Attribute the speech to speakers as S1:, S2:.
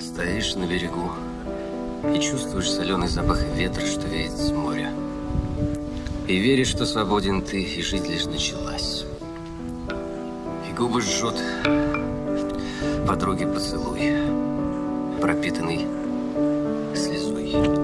S1: Стоишь на берегу и чувствуешь соленый запах ветра, что веет с моря. И веришь, что свободен ты, и жизнь лишь началась. И губы жжет подруги поцелуй, пропитанный слезой.